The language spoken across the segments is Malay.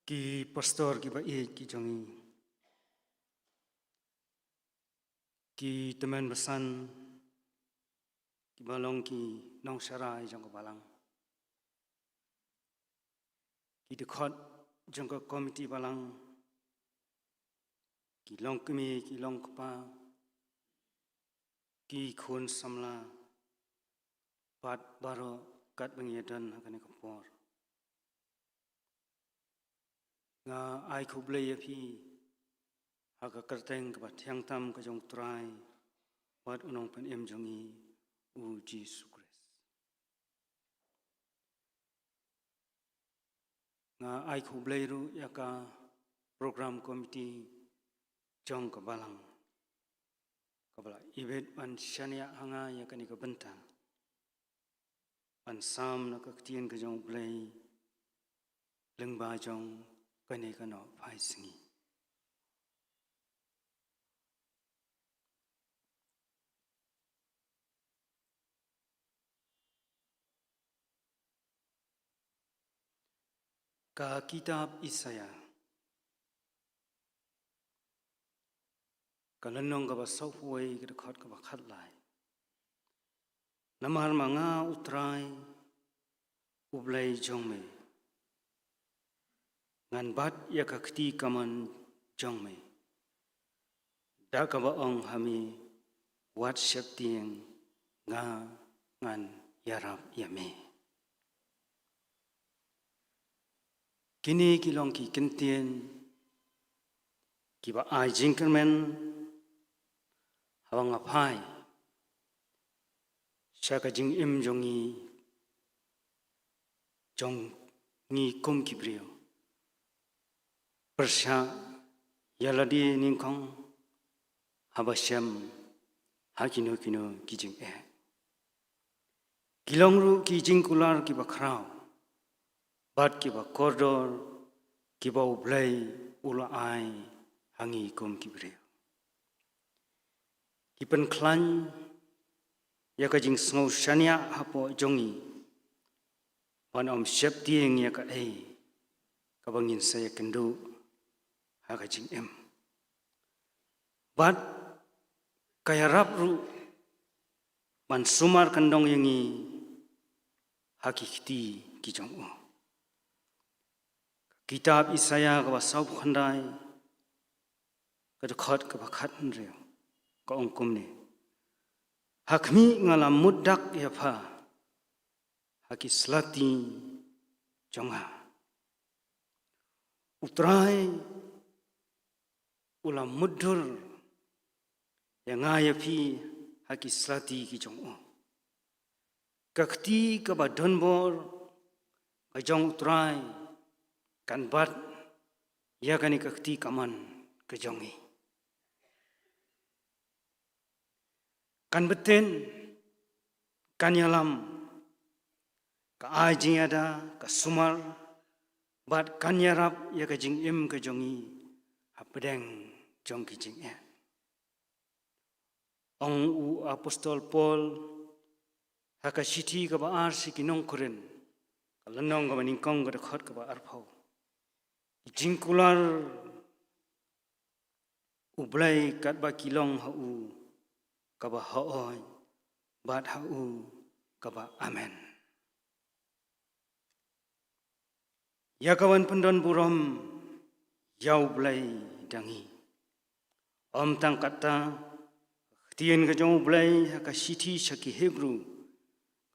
Ki pastor ki ba ki jongi ki teman besan ki balong ki nong sarai jong balang ki dekhot jong komiti balang ki long kemi ki long kpa ki khun samla pat baro kat bengedan hakane kapor nga ai khuble yapi haka kerteng ka thiang tam ka jong trai pat unong pen em jongi u Jesus Christ nga ai khuble ru yaka program committee jong ka balang kabala ibet an shania hanga yakani ka benta an sam na ka tien ka jong blai lengba jong kane kano phai singi ka kitab Isaya kalanong ka ba sauhuay ka dekhot ka ba khatlai namar manga utrai ublai jongme ngan bat ya ka khti kaman jongme da ka ba ong hami wat shaptieng nga ngan yarap yame kini kilong ki kentien ki ba ai jinkermen hawang apai shaka jing im jongi jong ngi kom kibrio persha yaladi ningkong habasyam hakino kino kijing kilong ru kijing kular ki ba khrao bat ki ba koridor ki ba ublai ula ai hangi kom kibrio ki pen klan ya ka jing sngau shania hapo jongi wan om shep tieng ya ka ka bangin saya kendo ha ka jing em bat kaya rap ru man sumar kandong yangi hakikti ki jong kitab Isaya ka ba sau khandai ka dekhot ka ba khat nreo ka ongkum ne hakmi ngala mudak ya pha hakislati jonga utrai ulam mudur yang ngaya phi hakislati ki jong kakti ka ba donbor ka jong utrai kan bat ya kani kakti kaman ka jongi kan beten kan yalam ka ajing ada ka sumar bat kan yarap ya ka jing im ka jongi hapedeng jong ki jing ong u apostol Paul haka siti ka ba ar si kinong koren kalanong ka maningkong ka dekhot ka ba arphau jing kular ublai kat ba kilong ha u kaba haoy bat hau kaba amen ya kawan pendon burom yau blai dangi om tang kata tien ka jong blai ka siti shaki hebru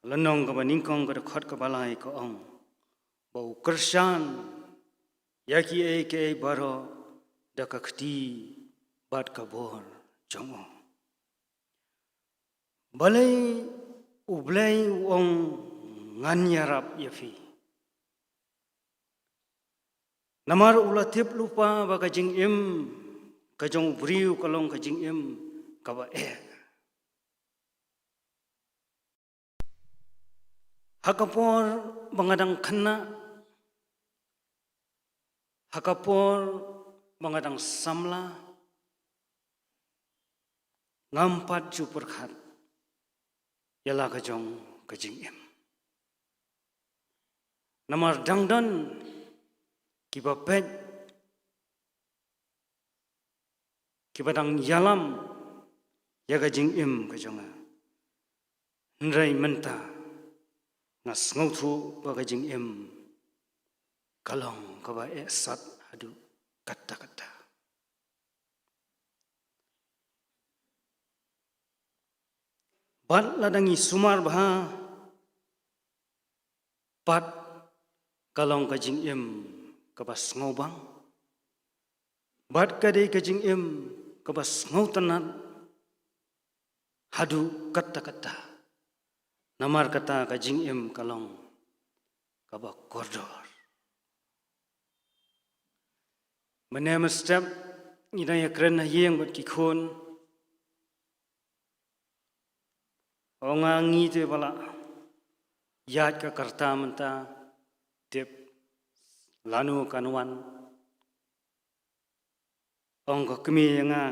lanong ka ningkong ka khot ka balai ka ong bau kersan yaki ke baro dakakti bat ka bor jong balai ublai ong ngan yarap yafi namar ulatip lupa baka jing im kajong briu kalong kajing im kaba hakapor bangadang khana hakapor bangadang samla ngampat juperkhat yala kajong kajing em namar dangdan kiba pet kiba dang yalam yaga jing im ka jonga nrai menta ngas ngau thu baga jing im kalong kaba sat hadu kata bat ladangi sumar bah pat kalong ka jing im kabas ngau bang bat kadai ka jing im kabas ngau tanan hadu kata namar kata ka jing im kalong kaba koridor menem step ina ya kren yeng bat ki khon ongangi te bala yat ka karta menta tip lanu kanwan ong ka kmi nga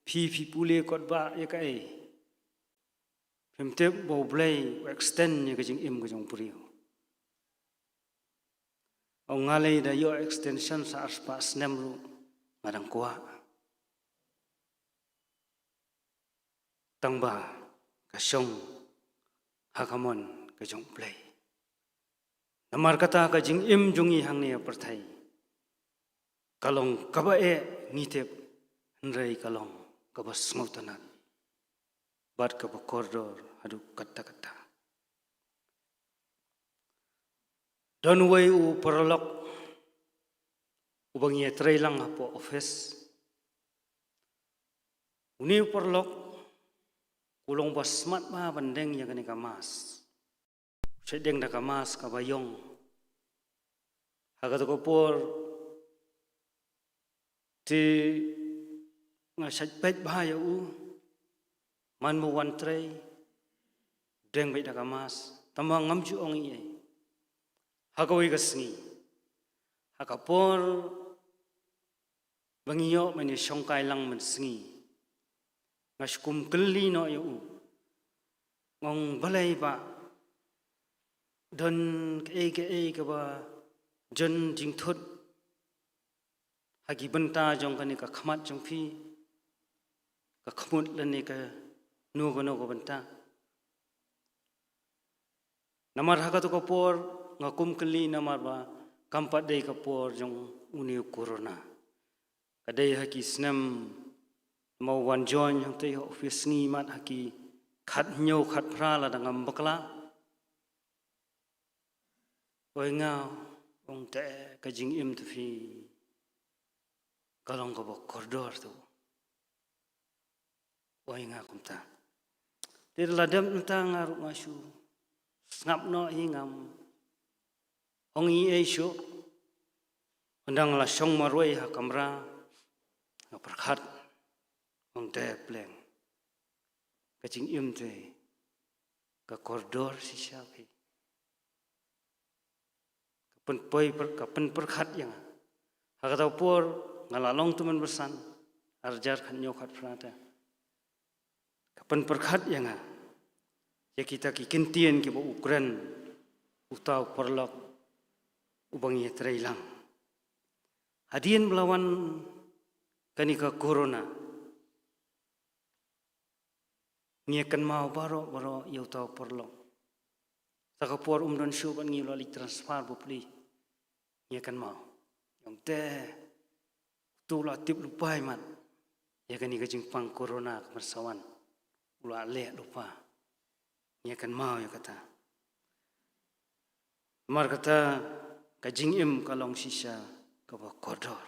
phi pule kot ba ya kai pemte bo blai extend ya ka jing im ka jong puriu ong ngalei da yo extension sa aspa snemru ngadang kwa tangba ka shong hakamon ka jong play namar kata ka jing im jungi hang ne perthai kalong kaba ngitep nrai kalong kaba smotanan bat kaba koridor adu kata don way u perlok ubang ye trailang hapo office uni perlok ulong bas smart ma bandeng ya kani kamas sedeng da kamas kabayong haga ko por ti ngasaj pet bahaya u man mo wan tray deng bai da kamas tamang ngamju ong ye haga wi gasngi haga por bangiyo mani songkai lang man sngi ngaskum kelli no yu ngong balai ba don ke ba jon jing thut hagi banta jong kani ka khamat jong phi ka khamut lani ka no go banta namar haga to ko por ngakum kelli namar ba kampat dei ka por jong uni corona kadai haki snam mau wan join yang tei office ni mat haki khat nyo khat phra la dangam bakla oi nga ong te ka jing im tu fi kalong ka bok koridor tu oi nga kumta dir ladam nta ngaru masu ngap no hingam ong i shu andang la song maroi ha kamra ngaperkhat ong te pleng ka jing im te ka koridor si siapi ka pen perkhat yang haga tau por ngalalong tuman bersan arjar khan nyokhat frata ka pen perkhat yang ya kita ki kentien ki bo ukran utau perlok ubang ye trailang hadien melawan kanika corona ngiakan mau baro yau tau perlok sakapor don shu ban ngi lali transfer bupli ngiakan mau yang te tu la tip lupai man ya kanika jing pang corona kemersawan ula le lupa ngiakan mau ya kata mar kata kajing im kalong sisa ka koridor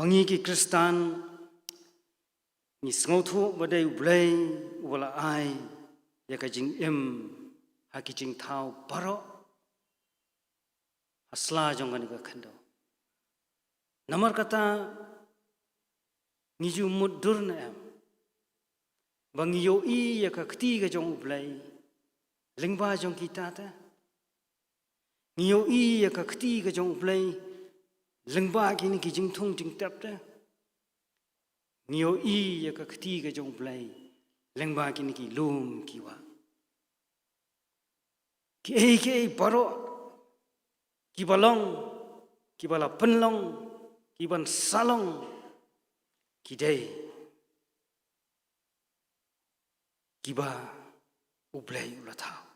mangiki kristan ni ngau thu badai blai wala ai ya ka jing im haki jing thau baro asla jong kan ka khando namar kata ni ju mudur na am bang yo i ya ka khti ga jong blai lingba jong kita ta ni yo i ya ka khti ga jong blai lingba ki ni ki jing thung jing tap ta Nio i ya ka ketiga jong play lengba kini ki lum kiwa ki baro kibalong, kibala penlong, kiban salong, kidai, kiba ublay ulatau.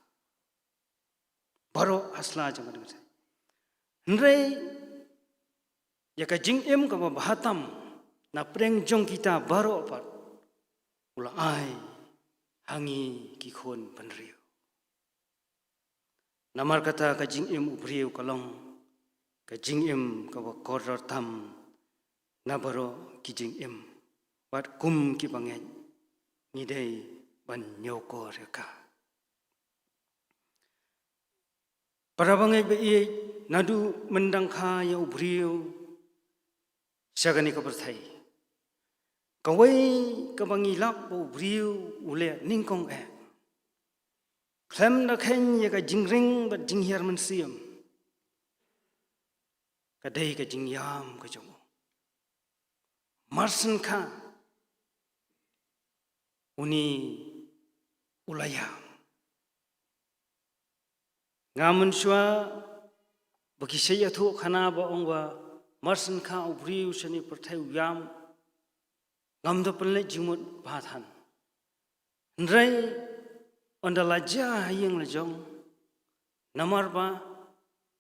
Baro asla jangan dengar. Henry, ya kajing kaba bahatam na preng jong kita baro apat ula ai hangi kikon penriu. Namar kata kajing ubriu kalong kajing kaba koror tam na baro kijing bat kum ki bangen ngidei ban nyoko reka. Para bangai be nadu mendangka ya ubriu syagani kaberthai. Kawai kabangilap ubriu ule ningkong Klem na khen ya ka jingring bat jinghiar mensiam. Kadai ka jingyam ka jong. Marsen ka uni ulayam. Ngamun shwa bagi saya tu khana ba ongwa marsen ka ubri usani perthai uyam ngam do penle jimut bathan. Ndrai onda laja hayeng la jong namar ba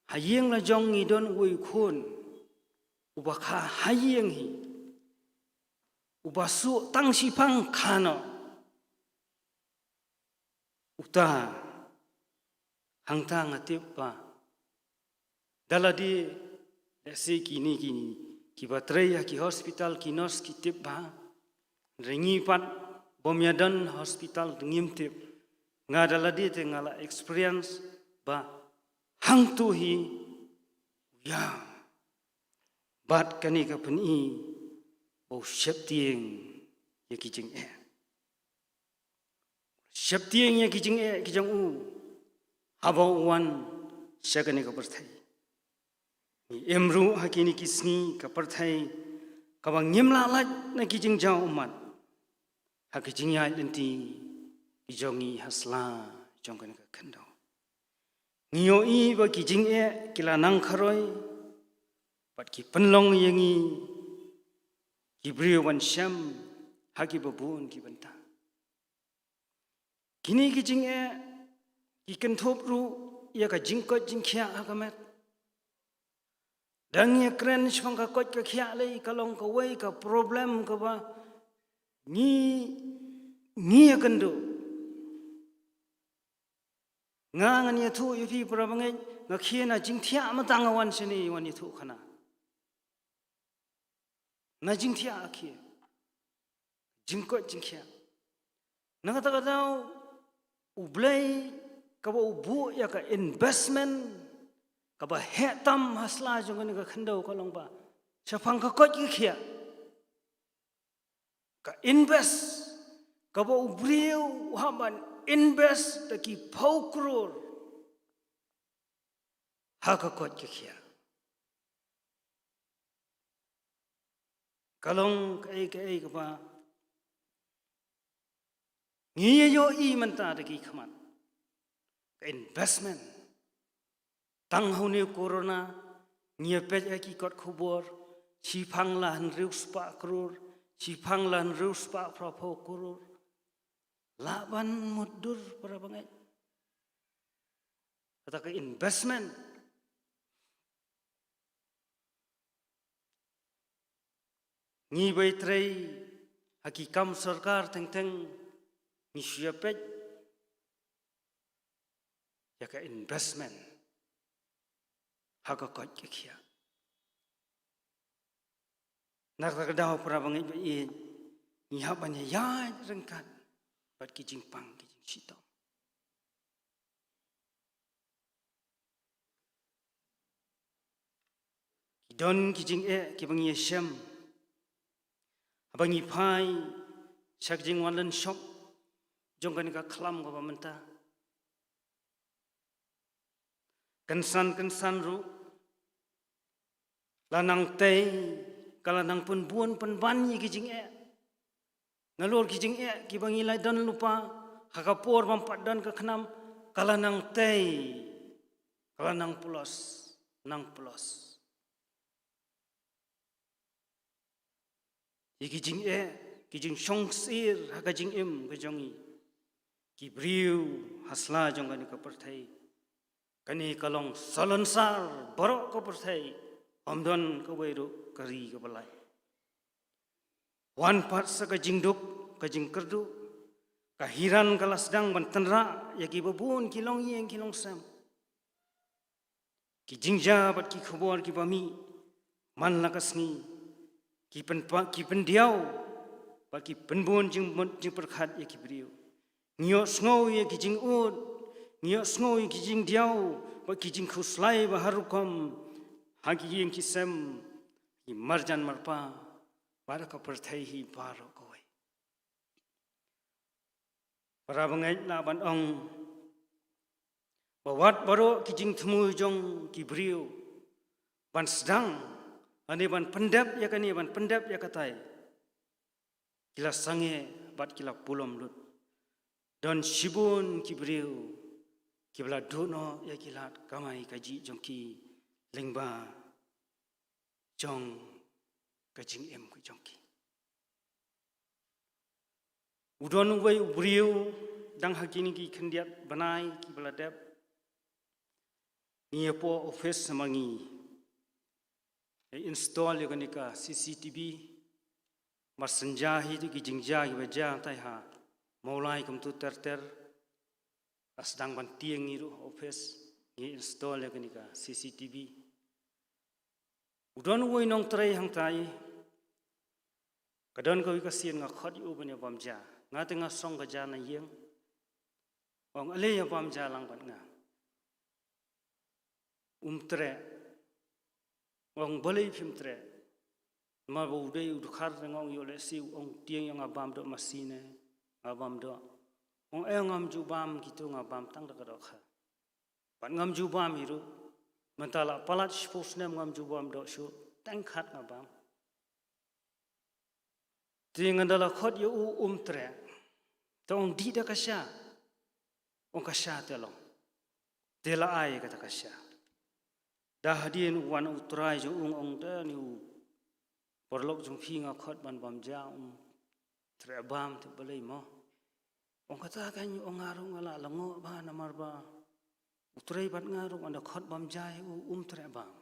hayeng la jong ngidon ui khun ubakha hayeng hi ubasu tang sipang khano uta hangta ngatip pa daladi desi kini ki batraya ki hospital ki nurse ki tip ba ringi pat bomyadan hospital ngim tip ngadaladi te ngala experience ba hangtu hi ya bat kani ka peni bo syaptieng ya kijing syaptieng ya kijing kijang Abang wan syagani kaperthai. Ni emru hakini kisni kaperthai kabang nyemla laj na kijing jauh umat. Hakijing ya lenti kijongi hasla jongkan ka kendo. Ngiyoi ba kijing kila nang kharoi pat ki penlong yangi kibriyo wan syam haki babun ki banta. Kini kijing ikan thop ru ya ka jingkot jingkhia akamet dang ya kren shong ka kot ka khia le kalong ka wei ka problem ka ba ni ya kendo ngan ya thu yu fi pra bangai nga khia na jingthia ma tang wan sini wan ya thu khana na jingthia akhia jingkot jingkhia na kata kata ublai kaba ubu ya ka investment kaba hetam hasla jongan ka khandau kalong ba chafang ka kot ki khia ka invest kaba ubriu haban invest taki phau crore ha ka kot ki khia kalong kai kaba ngiye yo I manta taki khaman investment tang hone corona ngiepet aki kot khubor chifang lan rius pa kror chifang lan rius pa prapo kror laban mudur para bangai kata ke investment ngi baitrei haki kam sarkar teng ngi siapet ya ka investment haka kot ke khia nak tak daw pra bangai ba ni ha banya ya rengkat bat ki jingpang ki jing sito don ki jing ki bangi syam abangi phai sak jing walan shop jongkan ka khlam ko menta kensan ru lanang tei kalanang pun buon ban yi kijing ngalor kijing ki bangi lai dan lupa hakapor mampat dan ka khnam kalanang tei kalanang pulos nang pelos. Iki jing kijing song sir haka jing kajongi ki briu hasla jong kani ka perthai kani kalong salonsar borok ka perthai omdon ka weiru kari ka balai wan part sa ka jingduk ka jing kerdu ka hiran kala sedang bantenra ya ki babun kilong yeng kilong sam ki jingja bat ki khobor ki pami man lakasni ki pendiau bat ki penbun jing perkhat ya ki briu ngio sngow ya ki jing ud ngio sngow ya ki jing diau bat ki jing khuslai ba harukom hagi yeng ki sem ki marjan marpa para ka perthai hi paro koi para bangai na ban ong bawat baro ki jing thmu jong ki briu ban sedang ane ban pendap ya kani ban pendap ya katai kila sange bat kila pulom lut don shibun ki briu kibla dono ya kilat kamai kaji jong ki lengba jong kajing ku jong ki udon wei briu dang hakini ki khendiat banai ki bladap niepo office samangi install ya kani ka CCTV marsenja hi tu ki jingja hi baja tai ha maulai kum tu ter asdang ban tieng ni ru office ni install ya kani ka CCTV udon woi nong trai hang tai kadon ko ka sien nga khot yu banya bamja nga te nga song ka jana yeng ong ale ya bamja lang ban nga tre ong boleh phim tre ma bo dei u khar ngong yo le siu ong tieng yang abam do masine abam do ong ngam ju bam gitu ngabam tang da ka kha pan ngam ju bam hiru mentala palat spos nem ngam ju bam do shu tang khat ngabam ting andala khot yo tre to ong di da kasha ong kasha telong tela ai kata kasha dah hadien wan utrai jo ong da ni porlok jong phi nga khot ban bam ja tre bam te balei mo ong kata kan ong arung ala lango ba namar ba utrai bat ngarung anda khot bam ja tre bam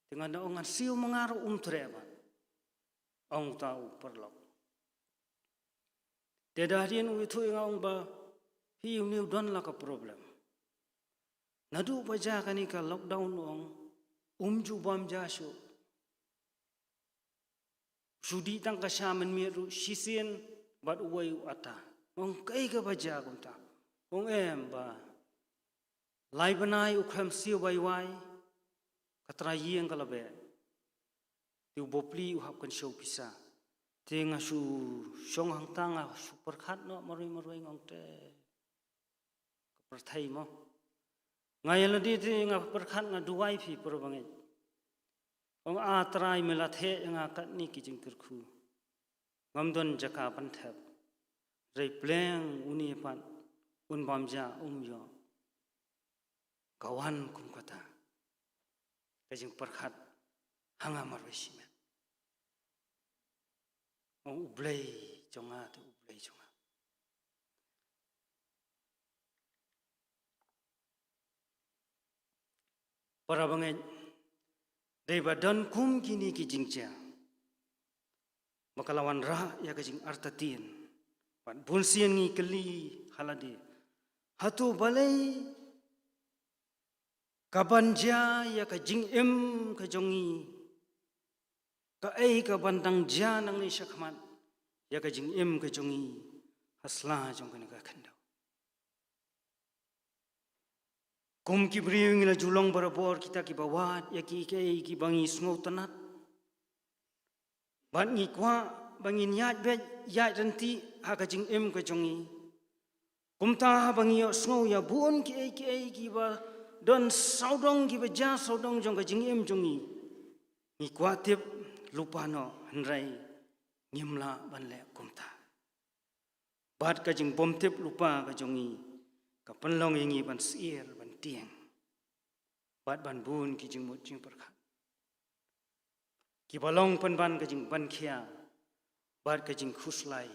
dengan da ong siu mengaru tre bam ong tau porlok de dah hadien uithu nga ong ba hi ni don la ka problem nadu baja kani ka lockdown ong ju bam ja shu sudi tang ka shaman miru shisien bat uwai ata ong kai ka baja gunta ong ba lai banai ukham siu bai wai katra yeng kala be tiu bopli u hap kan show pisa tenga su song hang tanga super khat no maroi ngong te ka perthai mo ngayon di nga perkhat nga duai phi perbangai ong atrai melathe nga kat ni ki jing terkhu ngamdon jaka panthap rei pleng uni pan un bamja yo kawan kum kata kajing perkhat hanga marwesimen ong ublei jonga tu ublei jonga para bangai dei badan kum kini ki jingja makalawan ra ya ka jing artatin pan bunsian ngi keli haladi hatu balai kabanja ya ka jing ka jongi ka ka bandang ja nang ni shakman ya ka jing ka jongi hasla jong ka khanda kum ki briung la julong barabor kita ki bawat ya ki bangi sngo tanat ban ngi kwa bangin yat be yat renti ha ka jing ka jongi kum ta bangi yo sngo ya bun ki ba don saudong ki ba ja saudong jong ka jing jongi ngi kwa tip lupano hanrai ngimla ban le kum ta bat ka jing bom tip lupa ka jongi ka panlong ingi ban sier ban tieng bat ban bun ki jing mut jing perkhat ki balong pan ban ka jing ban khia bat ka jing khuslai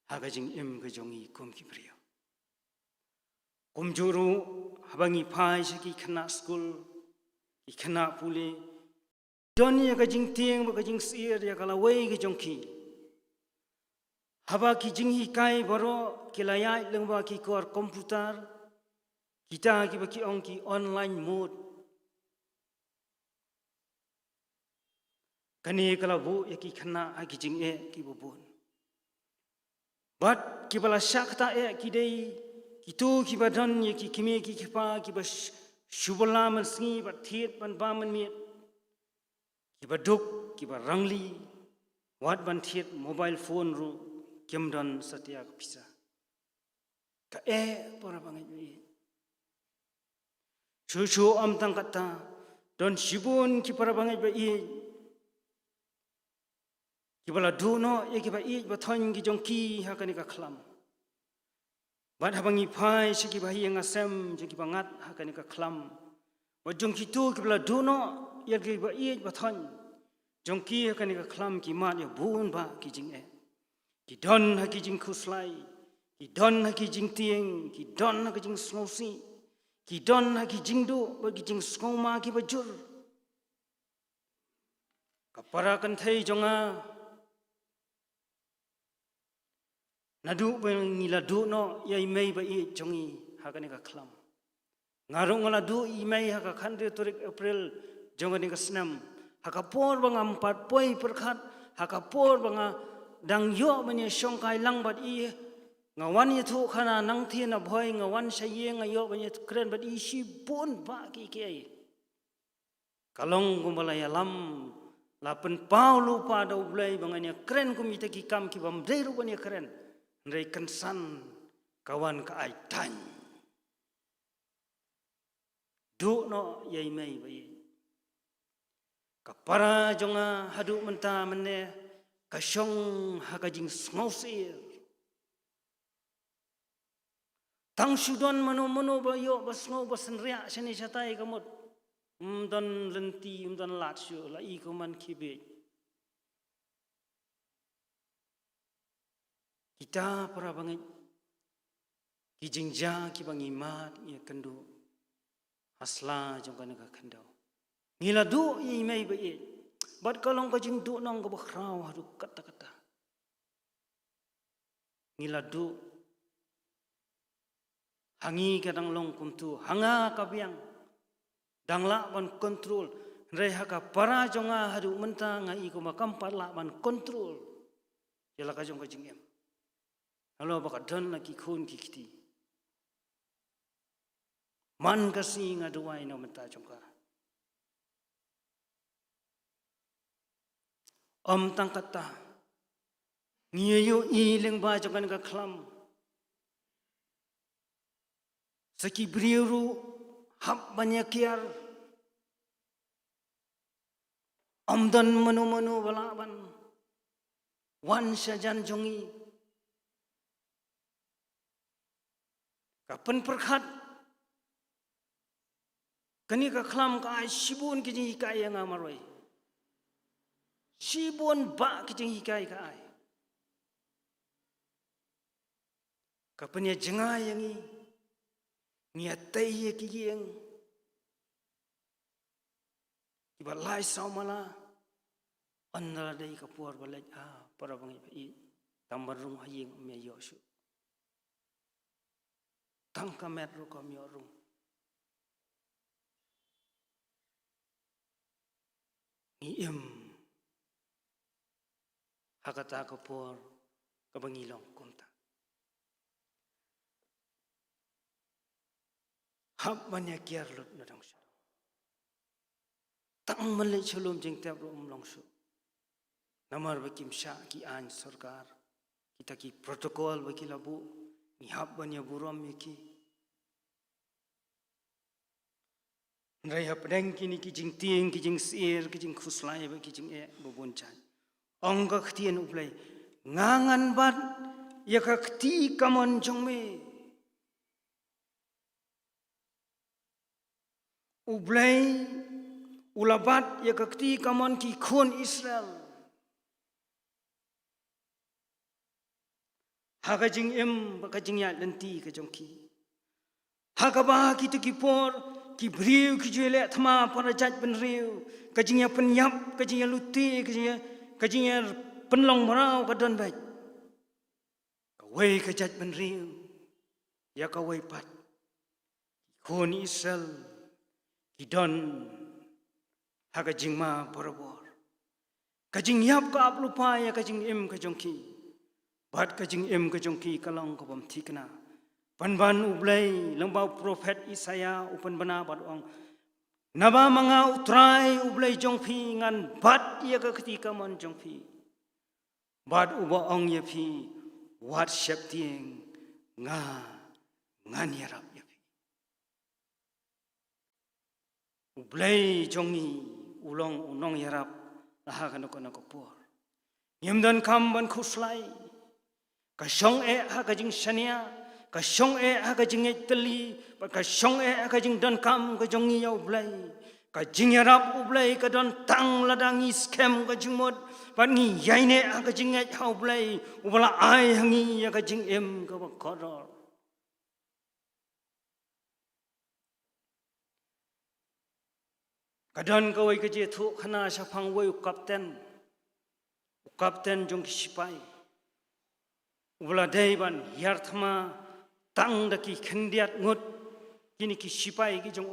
ha ka jing em ka jongi kum ki priyo kum juru habangi phai se ki khana school ki khana pule don ya ka jing tieng ba ka jing sir ya kala wei ki jong ki haba ki jing hi kai baro ki layai lengba ki kor komputer kita ki ba ki ong ki online mode kani kala bu ya ki khana ha ki jing e ki bu bun bat ki bala shakta e ki dei ki tu ki ba don ya ki kimi ki khipa ki ba shubala man sngi ba thiet ban ba man mi ki ba duk ki ba rangli wat ban thiet mobile phone ru kem don satya ka pisa ka e pora bangai ni chu am tang kata don shibun ki para bangai ba i ki bala du no ye ki ba i ba thon ki jong ki ha ka ni ka khlam bat habangi phai se ki ba hi nga sem je ki ba ngat ha ka ni ka khlam wa jong ki tu ki bala du no ye ki ba i ba thon jong ki ha ka ni ka khlam ki ma ye bun ba ki jing e ki don ha ki jing khuslai ki don ha ki jing tieng ki don ha ki jing smosi ki don ha ki jing du ba ki jing skoma ki ba jur ka para kan thei jonga nadu ba ngila du no yai mei ba i jongi ha ka ni ka khlam ngarung ngala du i mei ha ka khandre torik april jonga ni ka snam ha ka por ba ngam pat poi perkhat ha ka por ba nga dang yo mani shong kai lang bat i ngawan ye thu khana nang thien na bhoi ngawan sa ye nga yo bani kren bat i shi bon ba ki ke kalong gumbala ya lam la pen paulo pa do blai banganya kren kumita ki kam ki bam dei ru bani kren ndai kansan kawan ka ai tan du no yai mai bai ka para jonga hadu menta menne ka shong ha ka jing smausir tang sudon mano ba yo ba sngo ba senria seni chatai kamot don lenti don lat shu la i ko man khibe kita para bangai ki jingja ki bangi mat ye kendu asla jong kan ka khandau ngila du ye mai ba ye bat kalong ka jing du nong ka bakhrau hadu kata kata ngila du hangi ka dang long kum tu hanga ka biang dangla ban control rei ha ka para jonga hadu menta ngai ko makam parla ban control yala ka jong ka jing em halo baka don la ki khun ki kiti man ka si nga duai no menta jong ka tang kata ngiyo i leng ba jong kan ka khlam saki briuru hab banyak kiar amdan manu balaban wan sajan jongi kapan perkhat kani ka khlam ka ai sibun ki jing kai yang amaroi sibun ba ki jing kai ka ai kapan ya jenga yangi ngia tai ye ki yeng iba lai sau mala andra dei ka puar balai para bangi i tambarung hayeng me yosu tangka metro ka myorung ni hakata ka puar ka bangilong konta hab banyak kiar lut na dang su tang malai cholom jing tab ro long su namar bakim sha ki an sarkar kita ki protokol baki labu ni hab banyak buram yaki nrai hab deng kini ki jing tieng ki jing sir ki jing khuslai ba ki jing e bobon chan ongga khtien uplai ngangan bat yaka khti kamon jongme ublay ulabat ya kakti kamon ki khon Israel haga jing baka jing ya lenti ka jongki haga ba ki tu ki por ki briu ki jele thma para jaj ben riu ka jing ya penyap ka jing ya luti ka jing ya penlong marau ka don bai ka wei ka jaj ben riu ya ka wei pat khon Israel ki don haga jing ma borobor kajing yap ka aplupa ya kajing ka jongki bat kajing ka jongki kalong ka bam thikna panban ublai langbau prophet Isaya upan bana bat ong naba manga utrai ublai jongpi ngan bat ya ka ketika mon jongpi bat uba ong ya phi wat shep tieng ngan yarap ya phi ublai jongi ulong unong yarap laha kana kona kopor yamdan kam ban khuslai ka shong ha ka jing shania ka shong ha ka jing teli ka shong ha ka jing dan kam ka jongi ya ublai ka jing yarap ublai ka don tang ladangi scam ka jing mod ban ngi yaine ha ka jing ha ublai ubala ai hangi ya ka jing ka ba koror kadon kawai ke je thu khana shafang wei kapten jong sipai ula dei ban yar thma tang da ki khendiat ngot kini ki sipai ki jong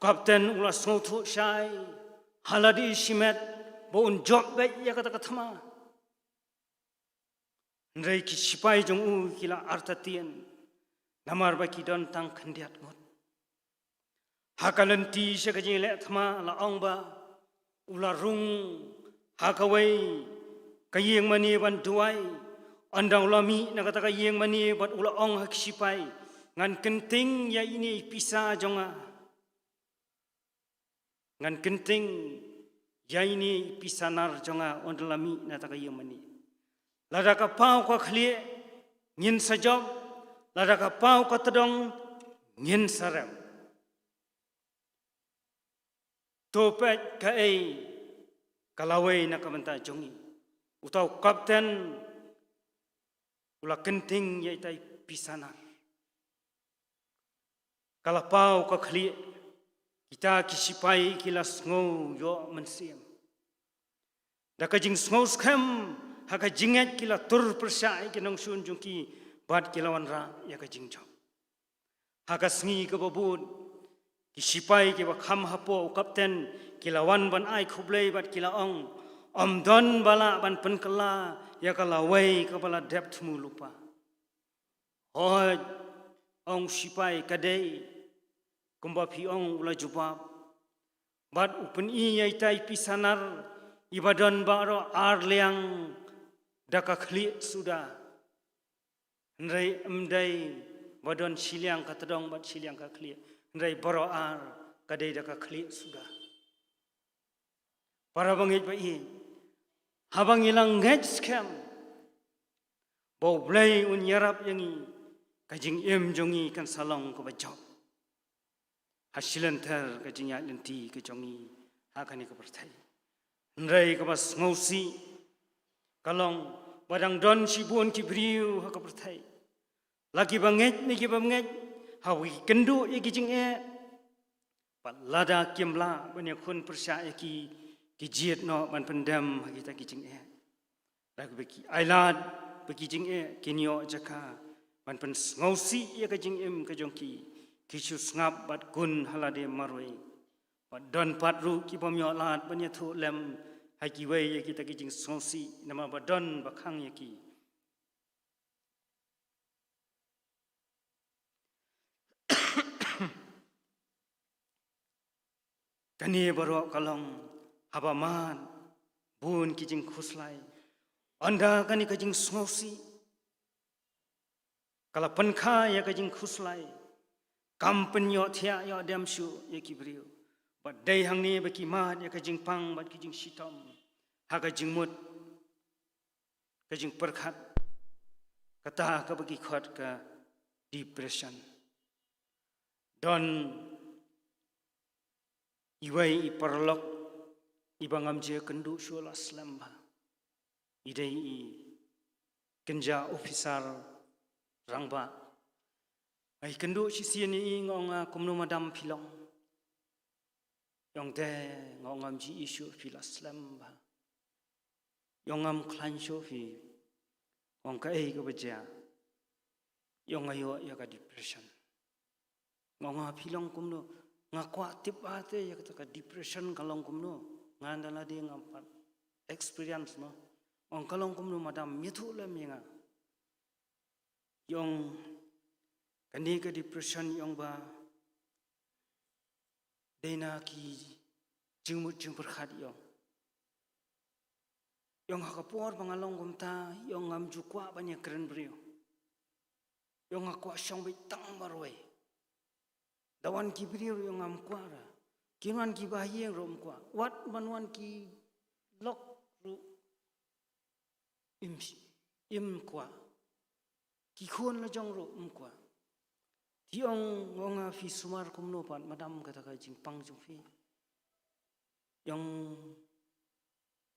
kapten ula so thu shai haladi simet bon job bai ya kata thma nrei ki sipai jong kila artatien namar ba ki don tang khendiat ngot hakalanti sekajing le thma la ong ba ula rung hakawai kayeng mani ban duai andang lami na kata kayeng mani bat ula ong hak sipai ngan kenting ya ini pisa jonga ngan kenting ya ini pisanar jonga ondalami na ta kayeng mani lada ka pau ka khlie ngin sajop lada ka pau ka tedong ngin sarem topet ka kalawai na kamanta jongi utau kapten ula kenting ya itai pisana kalapau ka khli kita kisipai kila sngo yo mensiam daka jing sngo skam haka jinget kila tur persai kinong sun jungki bat kilawan ra ya ka jing jong haka sngi ka babun kisipai ke kham hapo kapten kilawan ban ai khublei bat kila ong don bala ban penkala ya kala wei kepala depth mu lupa hoj ong sipai kadei kumba phi ong ula jubab bat upen i yai tai pisanar ibadan baro arliang daka khli sudah nrei emdai badon siliang katadong bat siliang ka khli nrei baro ar kadei daka khli sudah para bangit ba i habang ilang ngej scam bau blai un yarap yangi kajing jongi kan salong ko bajo hasilan ter kajing ya lenti ke jongi hakani ko pertai nrai ko bas ngausi kalong badang don sibun ki briu ha ko pertai lagi banget ni ki banget hawi kendu ye kajing lada kimla banya kun percaya ki jiet no ban pendam kita kijing lagu beki ailad beki jing kinyo jaka ban pen ngausi ya kajing ka jongki kisu ngap bat kun halade marwe bat don patru ki pomyo lat banya thu lem hai ki wei ya kita kijing ngausi nama badon bakhang ya ki kani baro kalong habaman bun kijing khuslai anda kani kajing sngosi kala penkha ya kajing khuslai kampenyo thia ya demsu ya kibriu badai hangni baki mat ya kajing pang bat kijing sitom ha kajing mut kajing perkhat kata ka baki khot ka depression don Iwai iparlok ibangam je kendu syul aslam ba. Idai i kenja ofisar rangba. Ai kendu si sien i ngong kumnu madam pilong. Yong te ngongam ji isu fil aslam ba. Yongam klan fi ngong ka ka baja. Yong ayo ya ka depression. Ngong pilong kumnu ngakwa tip ate ya ka depression kalong kumnu ngandala dia ngampat experience no. Ngong kalong kumnu madam mithu lam nga. Yong kani ka depression yong ba dena ki jingmut jing berkhat yong. Yong hakapor pangalong kumta yong ngam jukwa banyak keren beriu. Yong akwa syong bitang marway. Dawan ki beriu yong ngam kuara. Kinuan ki bahiyeng rom kwa. Wat manuan ki lok ru im kwa. Ki khun la jong ro kwa. Tiong ngonga fi sumar kumno pan madam kata ka jingpang jong fi. Yong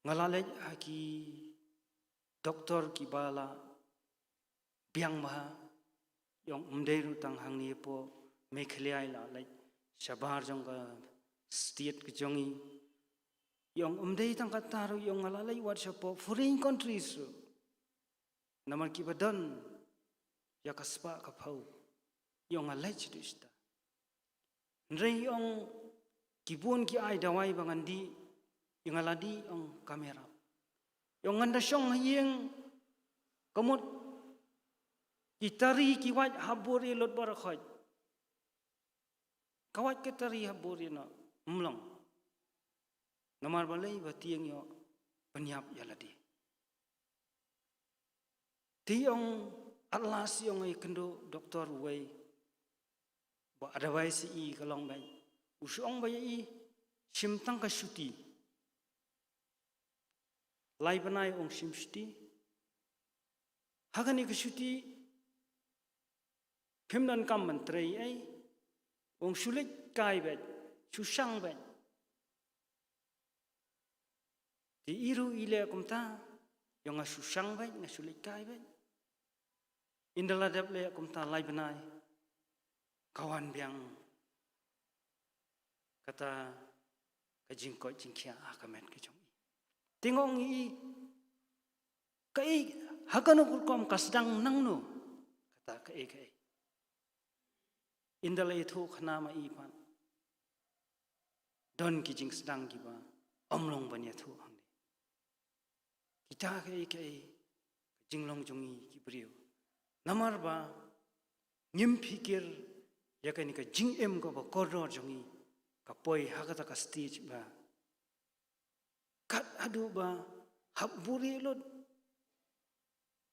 ngalalej haki doktor ki bala biang maha yong umderu tang hang ni po mekhliai la lai shabar jong ka state ki jongi yong umdei tang kataru yong ngalalej wat po foreign countries namar ki badan ya kaspa ka phau yong alej dista nrei yong kibun ki ai dawai bangandi yung aladi ang kamera. Yung nganda siyong hayeng kamot itari kiwaj haburi lot barakhoy. Kawaj kitari haburi na umlang. Namar balay batiyang yo penyap yaladi. Tiyong atlas yung ay kendo doktor way ba adaway si i kalong bay. Usyong bay i simtang kasyuti. Lai banai ong simsti. Hagani kesyuti pimdan kam menteri ai ong sulit kai bet susang bet. Di iru ile kumta yang susang bet ngasulit kai bet. Indala dap le kumta lai banai kawan biang kata kajingkot jingkia akamet kejong. Tingong i kai hakano kulkom kasdang nangno kata kai indala itu khana ma ipan don kijing sedang kiba omlong banya thu hangde kita kai jinglong jongi kibriu namar ba nyim pikir yakani ka jing em ko ba koror jongi kapoi hakata ka stage ba kat adu ba haburi lot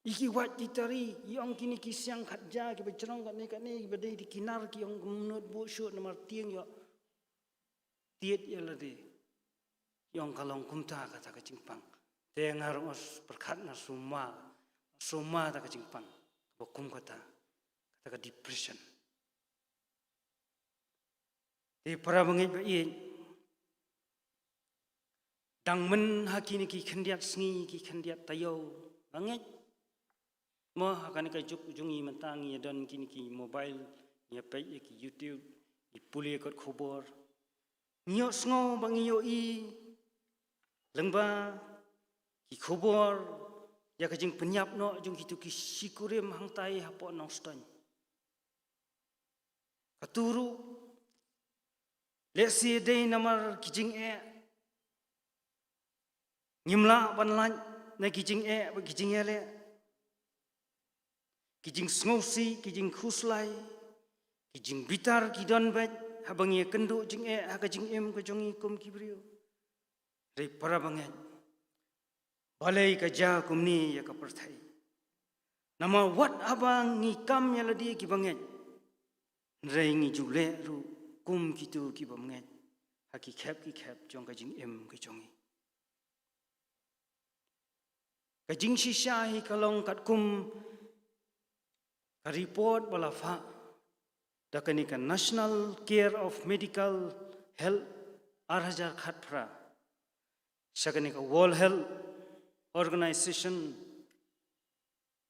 iki wat ditari yang kini kisyang khatja ki becerong kat ni badai di kinar ki yang menut bu syut nomor tiang yo tiet ya lade yang kalong kumta kata ka jingpang tengar os perkhat na suma ta ka jingpang bokum kata ka depression di para bangit ba dang men hakini ki khendiat sngi ki khendiat tayo banget mo hakani ka juk jungi mentangi dan kini ki mobile ya pe ki YouTube ipuli kot khobor nyo sngo bangiyo i lengba ki khobor ya ka jing penyap no jung kitu ki sikurim hang tai hapo nong ston katuru lesi dei namar ki jing Nyimla panlan na kijing kijing ele kijing sngosi kijing khuslai kijing bitar kidon bet habangi kendo jing hakajing ka jongi kum kibriu rei para banget balai ka ja kumni ya ka perthai nama wat abang ngi kam ya ladi ki banget rei ngi jule ru kum kitu ki banget haki khap jong ka jing ka jongi kajing shisha hi kalong kat kum ka report bala fa dakani ka National Care of Medical Health arhajar khatpra sakani ka World Health Organization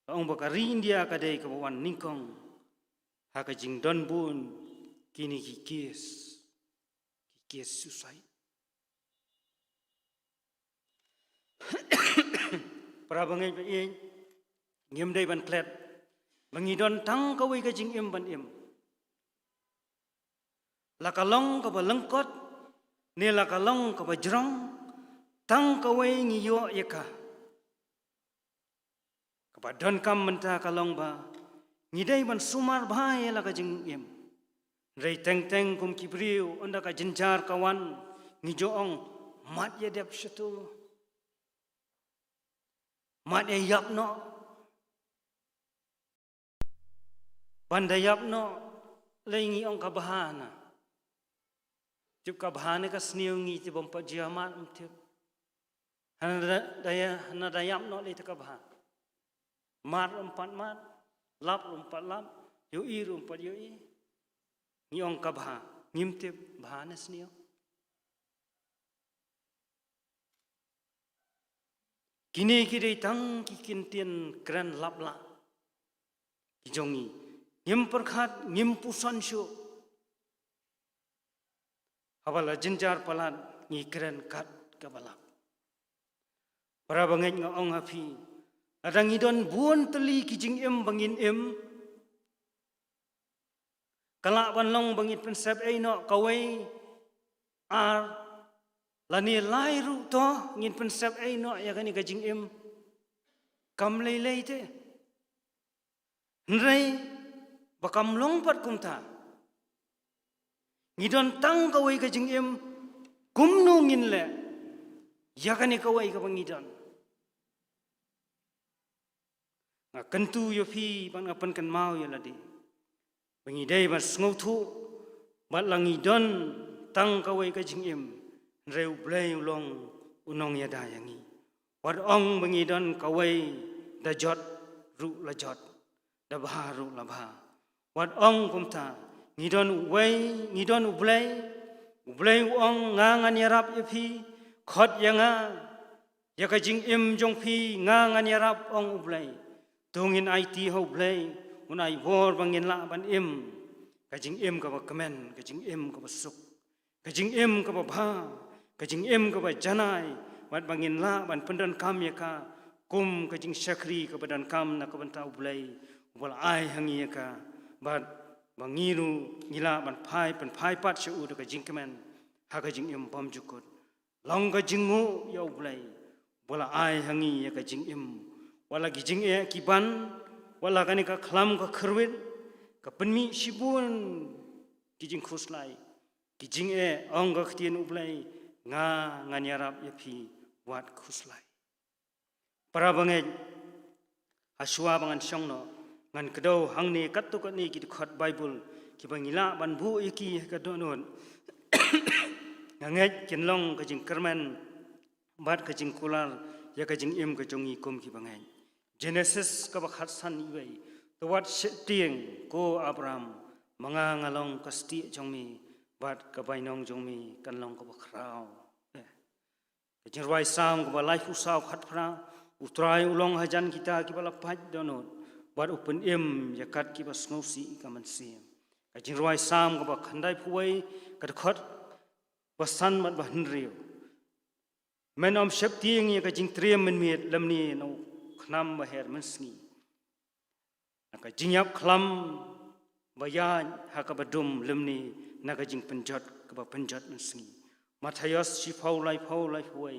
ong bakari India ka dei ka wan ningkong haka jing don bun kini ki case suicide prabangai ba ing ngim dei ban klet mangidon tang ka wei ka jing im ban im lakalong ka ba lengkot ne lakalong ka ba jrong tang ka wei ngiyo yaka ka ba don kam menta kalong ba ngidai ban sumar bhai la ka jing im rei teng teng kum kibriu onda ka jinjar kawan ngijo ong mat ya dep shatu mat ya yap no bandayap no lengi ong ka bahana tip ka bahana ka sniu ngi ti bom pa jiamat tip hana dayap no le ka bah mat empat mat lap empat lap yo i empat yo i ngi ong ka bah ngim tip bahana sniu kini kidei tang ki kintian kran lap la ki jongi ngim perkhat ngim pusan syu habala jinjar palat ngi kren kat kabalak para bangai nga ong hafi adang idon buon teli kijing em bangin em kala ban long bangit pensep ei no kawai ar lani lai ru to ngin pensep ei no ya kani kijing em kam lei lei te nrei bakam longpat kumta ngidon tang kawai ka jing em kumnu ngin le yakani kawai ka bangidon nga kentu yo phi bang apan kan mau yo ladi bangidai bas ngothu bat langidon tang kawai ka jing em reu blai long unong ya dayangi wat ong bangidon kawai da jot ru la jot da bah ru la bah wat ong kumta ngidon wei ngidon ublei ong ngangan yarap yapi khot yanga yakajing im jong phi ngangan yarap ong ublei tungin IT ho blei unai bor bangin la ban im kajing im ka ba kemen kajing im ka ba suk kajing im ka ba bha kajing im ka ba janai wat bangin la ban pendan kam yaka kum kajing syakri ka badan kam na ka banta ublei wal ai hangi yaka bat bangiru ngila ban phai pat shu u ka jingkemen ha ka jing im bam jukut long ka jingu ya ublai wala ai hangi ya ka jing im wala gi jing e ki ban wala kani ka khlam ka khurwit ka penmi shibun ki jing khuslai ki jing e ong ka khtin ublai nga nganyarap ya phi wat khuslai para bangai aswa bangan songno ngan kedau hang ni kat tu kat ni ki khot bible ki bangila ban bu iki ka donon nganget kin long ka jing kerman bat ka jing kular ya ka jing im ka jongi kum ki bangai Genesis ka ba khat san iwei to wat tieng ko Abraham manga ngalong ka sti jongmi bat ka bainong jongmi kan long ka ba khrao ka jing rwai sam ka ba lai fu saw khat phra utrai ulong hajan kita ki bala paj donon wat open im yakat ki bas ngosi ka man sim ka jing rwai sam ka ba khandai phuai ka khot wasan mat ba hnriu men om shep tieng ya ka jing trem men miet lamni no khnam ba her man sngi ka jing yap khlam ba ya ha ka ba dum lamni na ka jing penjot ka ba penjot man sngi Matthias si phau lai phuai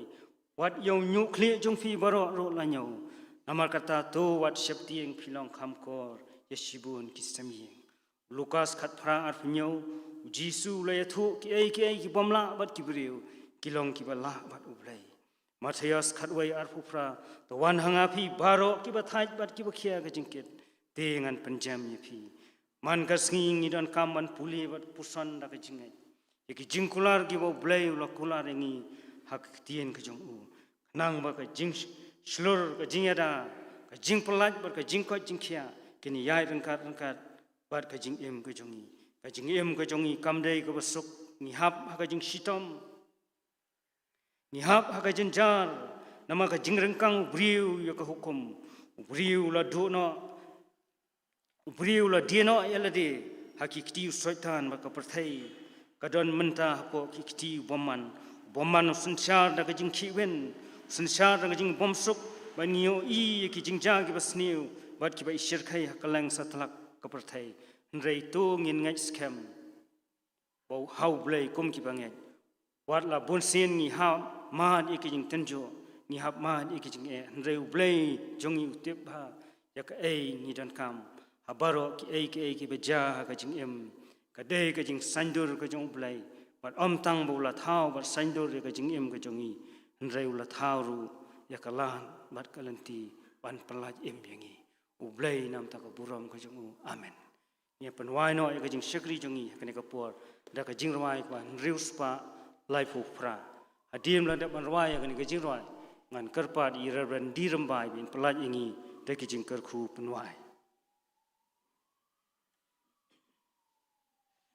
wat yau nyu khle jong phi baro ro la nyau Amar kata tu wat septieng pilong kamkor yesibun kisamieng Lukas khat phra arpnyau Jisu la yathu ki ai ki bomla bat kibriu kilong ki bala bat ublai Matthias khat wai arphufra to wan hanga phi baro ki ba thaj bat ki ba khia ga jingket te ngan panjam ye phi man ka sngi ngi don kam ban puli bat pusan da ka jingai ki jingkular ki ba ublai la kular ngi hak tien ka jong u nang ba ka jing Slur ka jingada ka jing pelat ber ka jing ko jing khia kini yai rengkat bar ka jing em ka jongi kam dei ka basuk ni hap ka jing sitom Nihap haka jenjar nama ka jingrengkang briu ya ka hukum briu la do no briu la dieno ya la de hakikti syaitan maka perthai kadon menta po kikti boman sunshar da ka jingki wen sunshar da ka jing bomsuk banio i ki jingja ki basniu bat ki ba ishir khai hakalang satlak ka perthai nrei to ngin ngai scam bau hau blai kum ki bangai wat la bonsen ni ha man ikijing tenjo ni hap man ikijing nrei blai jongi utip ha yak ni dan kam habaro ki ki beja ka jing em ka dei ka jing sandur ka jong blai bat tang bola thau bat sandur ka jing em ka jongi nrei ula thau ru yakalan bat kalanti ban pelaj em yangi ublai nam ta ka buram ka jong amen nya penwai no ka jing syakri jongi ka ne ka por da ka jing rawai ka nreu spa life of pra adim la da ban rawai ka ne ka jing rawai ngan karpat i reverend dirembai bin pelaj ingi da ki jing karkhu penwai